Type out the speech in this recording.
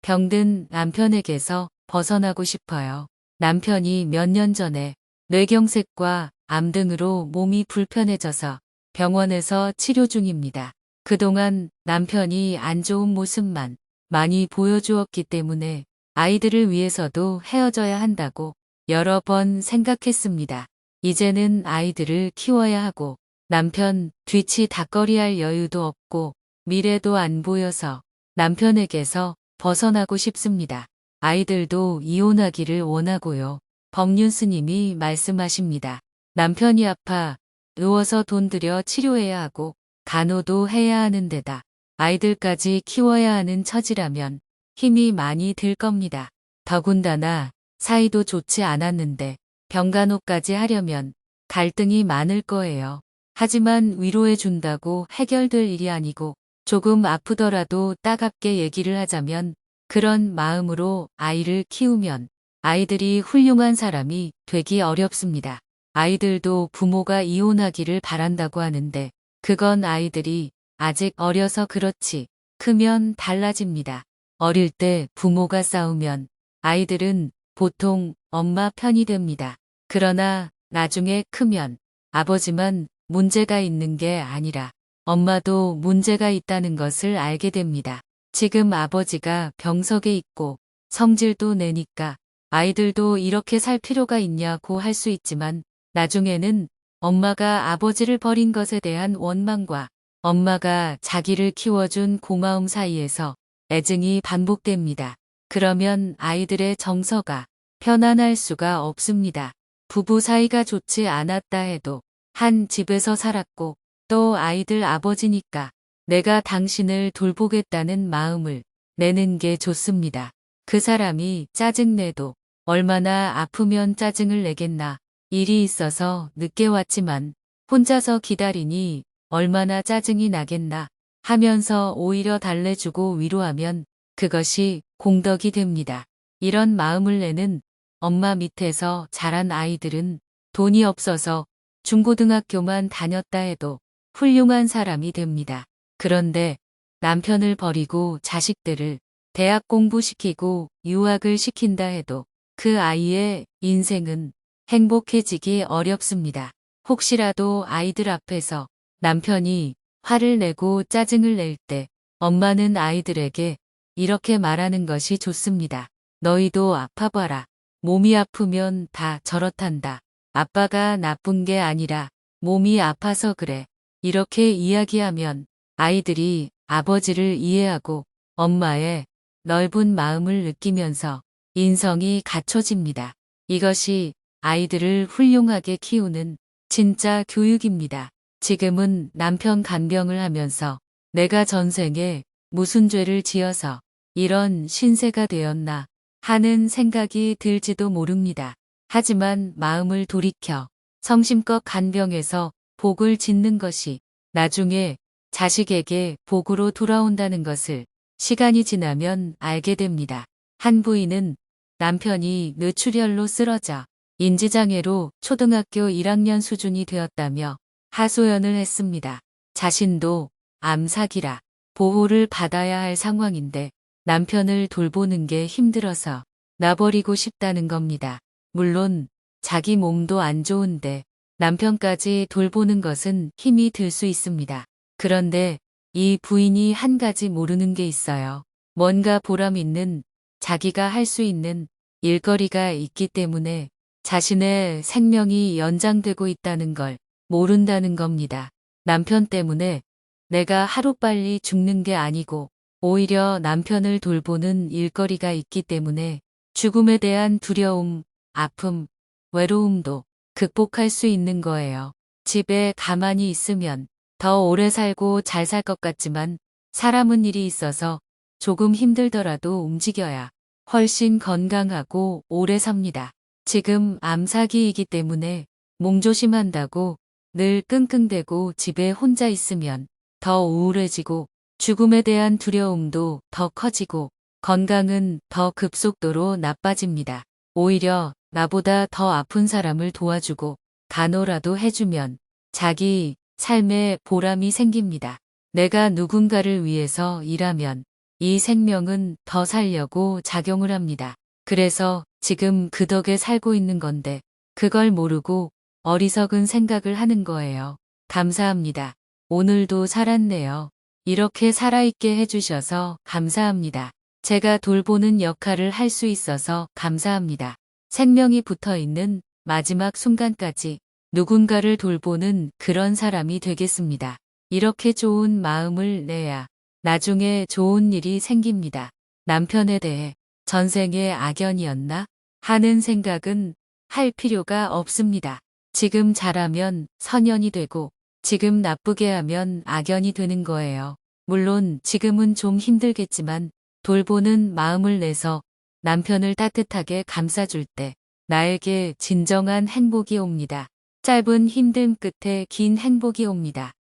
병든 남편에게서 벗어나고 싶어요. 남편이 몇 년 전에 뇌경색과 암 등으로 몸이 불편해져서 병원에서 치료 중입니다. 그동안 남편이 안 좋은 모습만 많이 보여주었기 때문에 아이들을 위해서도 헤어져야 한다고 여러 번 생각했습니다. 이제는 아이들을 키워야 하고 남편 뒤치 닥거리할 여유도 없고 미래도 안 보여서 남편에게서 벗어나고 싶습니다. 아이들도 이혼하기를 원하고요. 법륜 스님이 말씀하십니다. 남편이 아파 누워서 돈 들여 치료해야 하고 간호도 해야 하는 데다 아이들까지 키워야 하는 처지라면 힘이 많이 들 겁니다. 더군다나 사이도 좋지 않았는데 병간호까지 하려면 갈등이 많을 거예요. 하지만 위로해 준다고 해결될 일이 아니고 조금 아프더라도 따갑게 얘기를 하자면 그런 마음으로 아이를 키우면 아이들이 훌륭한 사람이 되기 어렵습니다. 아이들도 부모가 이혼하기를 바란다고 하는데 그건 아이들이 아직 어려서 그렇지 크면 달라집니다. 어릴 때 부모가 싸우면 아이들은 보통 엄마 편이 됩니다. 그러나 나중에 크면 아버지만 문제가 있는 게 아니라 엄마도 문제가 있다는 것을 알게 됩니다. 지금 아버지가 병석에 있고 성질도 내니까 아이들도 이렇게 살 필요가 있냐고 할 수 있지만 나중에는 엄마가 아버지를 버린 것에 대한 원망과 엄마가 자기를 키워준 고마움 사이에서 애증이 반복됩니다. 그러면 아이들의 정서가 편안할 수가 없습니다. 부부 사이가 좋지 않았다 해도 한 집에서 살았고 또 아이들 아버지니까 내가 당신을 돌보겠다는 마음을 내는 게 좋습니다. 그 사람이 짜증내도 얼마나 아프면 짜증을 내겠나. 일이 있어서 늦게 왔지만 혼자서 기다리니 얼마나 짜증이 나겠나 하면서 오히려 달래주고 위로하면 그것이 공덕이 됩니다. 이런 마음을 내는 엄마 밑에서 자란 아이들은 돈이 없어서 중고등학교만 다녔다 해도 훌륭한 사람이 됩니다. 그런데 남편을 버리고 자식들을 대학 공부시키고 유학을 시킨다 해도 그 아이의 인생은 행복해지기 어렵습니다. 혹시라도 아이들 앞에서 남편이 화를 내고 짜증을 낼 때 엄마는 아이들에게 이렇게 말하는 것이 좋습니다. 너희도 아파봐라. 몸이 아프면 다 저렇단다. 아빠가 나쁜 게 아니라 몸이 아파서 그래. 이렇게 이야기하면 아이들이 아버지를 이해하고 엄마의 넓은 마음을 느끼면서 인성이 갖춰집니다. 이것이 아이들을 훌륭하게 키우는 진짜 교육입니다. 지금은 남편 간병을 하면서 내가 전생에 무슨 죄를 지어서 이런 신세가 되었나 하는 생각이 들지도 모릅니다. 하지만 마음을 돌이켜 성심껏 간병해서 복을 짓는 것이 나중에 자식에게 복으로 돌아온다는 것을 시간이 지나면 알게 됩니다. 한 부인은 남편이 뇌출혈로 쓰러져 인지장애로 초등학교 1학년 수준이 되었다며 하소연을 했습니다. 자신도 암사기라 보호를 받아야 할 상황인데 남편을 돌보는 게 힘들어서 놔버리고 싶다는 겁니다. 물론 자기 몸도 안 좋은데 남편까지 돌보는 것은 힘이 들 수 있습니다. 그런데 이 부인이 한 가지 모르는 게 있어요. 뭔가 보람 있는 자기가 할 수 있는 일거리가 있기 때문에 자신의 생명이 연장되고 있다는 걸 모른다는 겁니다. 남편 때문에 내가 하루빨리 죽는 게 아니고 오히려 남편을 돌보는 일거리가 있기 때문에 죽음에 대한 두려움, 아픔, 외로움도 극복할 수 있는 거예요. 집에 가만히 있으면 더 오래 살고 잘 살 것 같지만 사람은 일이 있어서 조금 힘들더라도 움직여야 훨씬 건강하고 오래 삽니다. 지금 암사기이기 때문에 몸조심한다고 늘 끙끙대고 집에 혼자 있으면 더 우울해지고 죽음에 대한 두려움도 더 커지고 건강은 더 급속도로 나빠집니다. 오히려 나보다 더 아픈 사람을 도와주고 간호라도 해주면 자기 삶에 보람이 생깁니다. 내가 누군가를 위해서 일하면 이 생명은 더 살려고 작용을 합니다. 그래서 지금 그 덕에 살고 있는 건데 그걸 모르고 어리석은 생각을 하는 거예요. 감사합니다. 오늘도 살았네요. 이렇게 살아있게 해주셔서 감사합니다. 제가 돌보는 역할을 할 수 있어서 감사합니다. 생명이 붙어 있는 마지막 순간까지 누군가를 돌보는 그런 사람이 되겠습니다. 이렇게 좋은 마음을 내야 나중에 좋은 일이 생깁니다. 남편에 대해 전생에 악연이었나 하는 생각은 할 필요가 없습니다. 지금 잘하면 선연이 되고 지금 나쁘게 하면 악연이 되는 거예요. 물론 지금은 좀 힘들겠지만 돌보는 마음을 내서 남편을 따뜻하게 감싸줄 때 나에게 진정한 행복이 옵니다. 짧은 힘듦 끝에 긴 행복이 옵니다.